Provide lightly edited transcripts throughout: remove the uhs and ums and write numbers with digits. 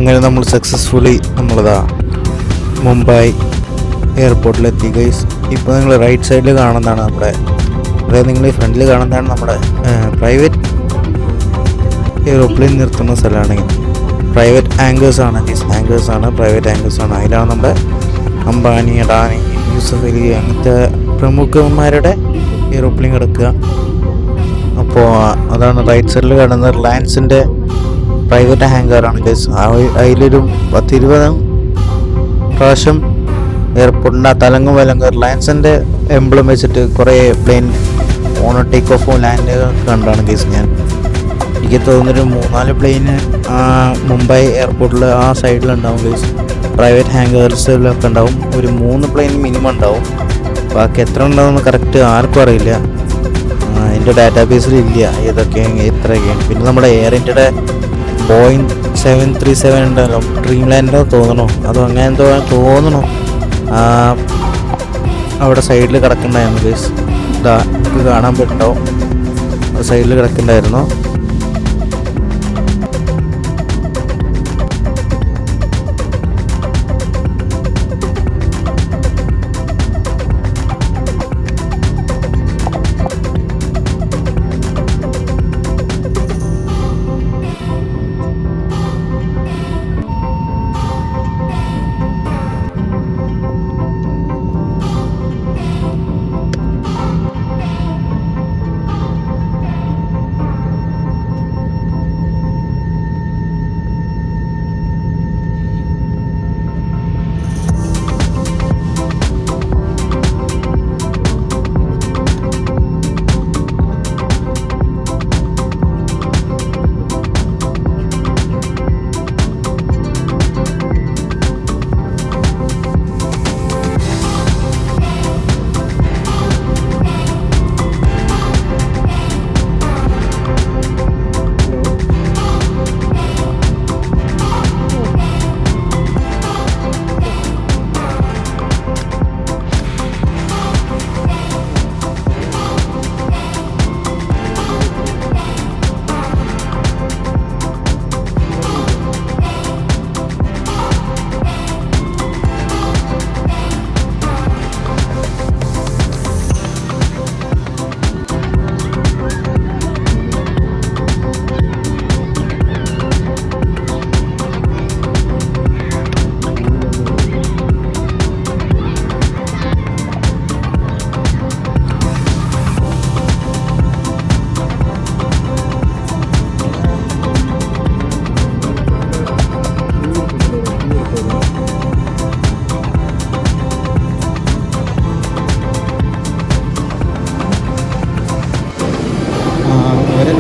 അങ്ങനെ നമ്മൾ successfully നമ്മളതാ Mumbai എയർപോർട്ടിലെത്തി guys. ഇപ്പോൾ നിങ്ങൾ റൈറ്റ് സൈഡിൽ കാണുന്നതാണ് നമ്മുടെ, അതായത് നിങ്ങൾ ഈ ഫ്രണ്ടിൽ കാണുന്നതാണ് നമ്മുടെ പ്രൈവറ്റ് എയ്റോപ്ലെയിൻ നിർത്തുന്ന സ്ഥലമാണ്. പ്രൈവറ്റ് ആങ്കേഴ്സാണ് ഗൈസ്, ആങ്കേഴ്സാണ്, പ്രൈവറ്റ് ആങ്കേഴ്സാണ്. അതിലാണ് നമ്മുടെ അംബാനി, അഡാനി, യൂസഫ് അലി അങ്ങനത്തെ പ്രമുഖന്മാരുടെ എയ്റോപ്ലെയിൻ കിടക്കുക. അപ്പോൾ അതാണ് റൈറ്റ് സൈഡിൽ കാണുന്ന റിലയൻസിൻ്റെ പ്രൈവറ്റ് ഹാങ്കറാണ് ഗൈസ്. അതിലൊരു 10-20 പ്രാവശ്യം എയർപോർട്ടിൻ്റെ തലങ്ങും വിലങ്ങും റിലയൻസിൻ്റെ എംബ്ലം വെച്ചിട്ട് കുറേ പ്ലെയിൻ ടേക്ക് ഓഫും ലാൻഡ് കണ്ടാണ് ഗൈസ്. എനിക്ക് തോന്നുന്നൊരു 3-4 പ്ലെയിന് മുംബൈ എയർപോർട്ടിൽ ആ സൈഡിലുണ്ടാവും ഗൈസ്. പ്രൈവറ്റ് ഹാങ്കേഴ്സിലൊക്കെ ഉണ്ടാവും. ഒരു 3 പ്ലെയിൻ മിനിമം ഉണ്ടാവും. ബാക്കി എത്ര ഉണ്ടാവുമെന്ന് കറക്റ്റ് ആർക്കും അറിയില്ല. എൻ്റെ ഡാറ്റാബേസിൽ ഇല്ല ഏതൊക്കെ എത്രയൊക്കെയാണ്. പിന്നെ നമ്മുടെ എയർ ഇന്ത്യയുടെ Boeing 737 ഉണ്ടല്ലോ, ഡ്രീം ലാൻഡോ തോന്നണോ, അതോ അങ്ങനെ എന്തോ തോന്നണോ, അവിടെ സൈഡിൽ കിടക്കണ്ടായിരുന്നു ഗൈസ്. ഇതാ ഇത് കാണാൻ പറ്റുന്നുണ്ടാവും, സൈഡിൽ കിടക്കണ്ടായിരുന്നു.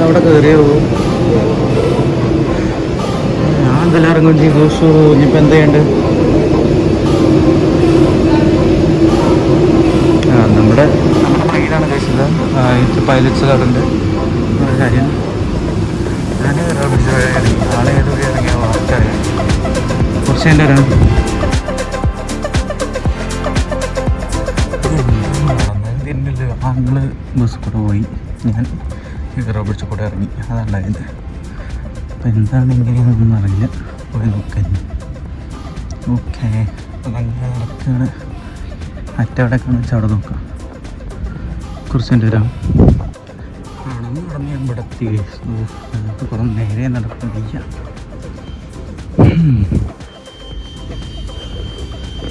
അവിടെ കയറിയേ പോകും. ഞാൻ എന്തെല്ലാം ഇറങ്ങും ചെയ്തു. ഇനിയിപ്പോൾ എന്താ ചെയ്യണ്ട്? നമ്മുടെ പ്ലെയിനാണ് കഴിച്ചത്. ഇത് പൈലറ്റ്സ് കണ്ടുണ്ട് കാര്യം. ഞാൻ ആളെ ഏത് വഴി ഇറങ്ങിയ വാർത്തറിയാം. കുറച്ച് എൻ്റെ വരാം. ഞങ്ങൾ ബസ് കൂടെ പോയി, ഞാൻ റോബർട്ട്സ് കൂടെ ഇറങ്ങി. അതുണ്ടായത്. അപ്പം എന്താണ് ഇങ്ങനെയൊന്നും അറിയില്ല. പോയി നോക്കാൻ. ഓക്കെ, അപ്പം അങ്ങനെ നടക്കുകയാണ്. അറ്റവിടെയൊക്കെയാണെന്ന് വെച്ചാൽ അവിടെ നോക്കാം. കുറച്ച് എൻ്റെ വരാം. നടന്ന് ഇവിടെ എത്തി. ഞങ്ങൾക്ക് കുറേ നേരെ നടക്കുന്നില്ല.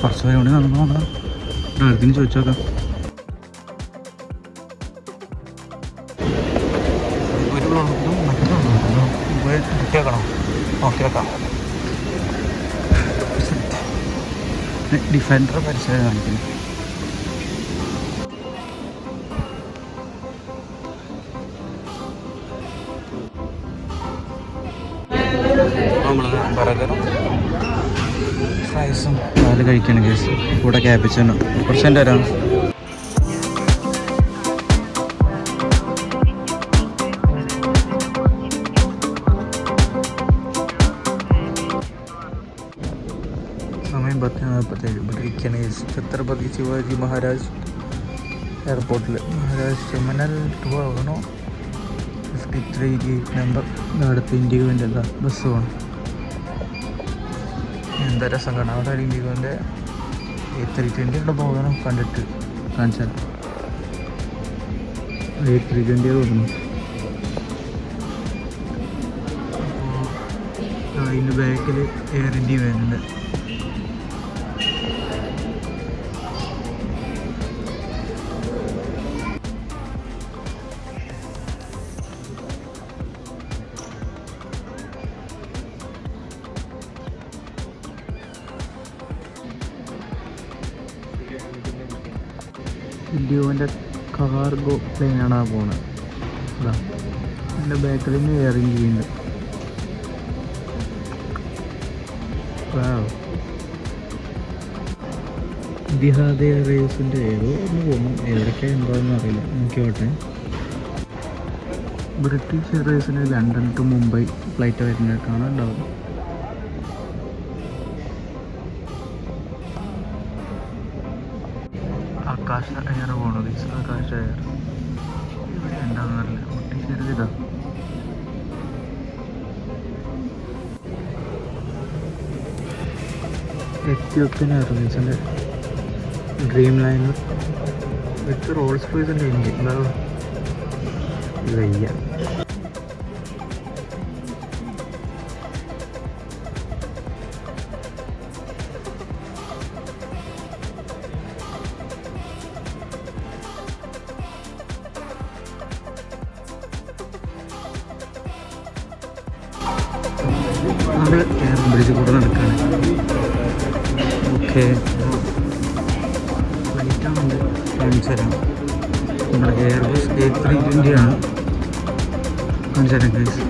കുറച്ച് പേര് കൂടി നടന്നു നോക്കാം. അടുത്തിന് ചോദിച്ചു നോക്കാം. കേൾക്കണോ? ഓക്കെ വെക്കാം. ഡിഫൻഡർ പരിസരം കാണിക്കുന്നു. നമ്മൾ ബർഗറും ഫ്രൈസും പാല് കഴിക്കണം കേസ്. കൂടെ ക്യാപിച്ചനോ. കുറച്ച് എൻ്റെ വരാം. സമയം 10:47. ഇവിടെ ഇരിക്കുകയാണ് ഛത്രപതി ശിവാജി മഹാരാജ് എയർപോർട്ടിൽ. മഹാരാജ് ടെർമിനൽ 2 ആകണോ? 53 gate number. അടുത്ത് ഇന്ത്യക്ക് വേണ്ടി ബസ് പോകണം. എന്താ രസം കാണാം. അവിടെ ഇൻഡിഗോൻ്റെ A320 ഇവിടെ പോകണം കണ്ടിട്ട് കാണിച്ചാൽ. A320 തോന്നുന്നു. അപ്പോൾ അതിൻ്റെ ബാക്കിൽ എയർ ഇന്ത്യ വരുന്നുണ്ട്. ഇൻഡിഗോൻ്റെ കാർഗോ പ്ലെയിനാണ് ആ പോകുന്നത്. അതാ എൻ്റെ ബാക്കിൽ നിന്ന് എയർ ഇന്ത്യയുണ്ട്. ദിഹാദ് എയർവേസിൻ്റെ ഏതോ ഒന്ന് പോകുന്നു. എവിടേക്കാണ് എന്താണെന്ന് അറിയില്ല, നോക്കിയോട്ടെ. ബ്രിട്ടീഷ് എയർവേസിന് ലണ്ടൻ ടു മുംബൈ ഫ്ലൈറ്റ് വരുന്നതായിട്ടാണ് ഉണ്ടാവും. ആകാശ എയർ പോണത്. ആകാശ എയർ ഇവിടെ ഉണ്ടാകുന്നറിയില്ല. ബ്രിട്ടീഷ് എയർ ഇതാ. എത്യോപ്യൻ എയർലൈൻസിൻ്റെ ഡ്രീം ലൈനർ വിത്ത് റോൾസ് റോയ്സിൻ്റെ എൻജിൻ. എന്താ വയ്യ. നമ്മൾ എയർ ബ്രിഡ്ജ് കൂടെ നടക്കുകയാണ്. ഓക്കെ, ഫ്ലൈറ്റാണുണ്ട് കാണിച്ചു തരാം. നമ്മുടെ എയർബസ് A320 ആണ്. കാണിച്ചു തരാം ഗൈസ്.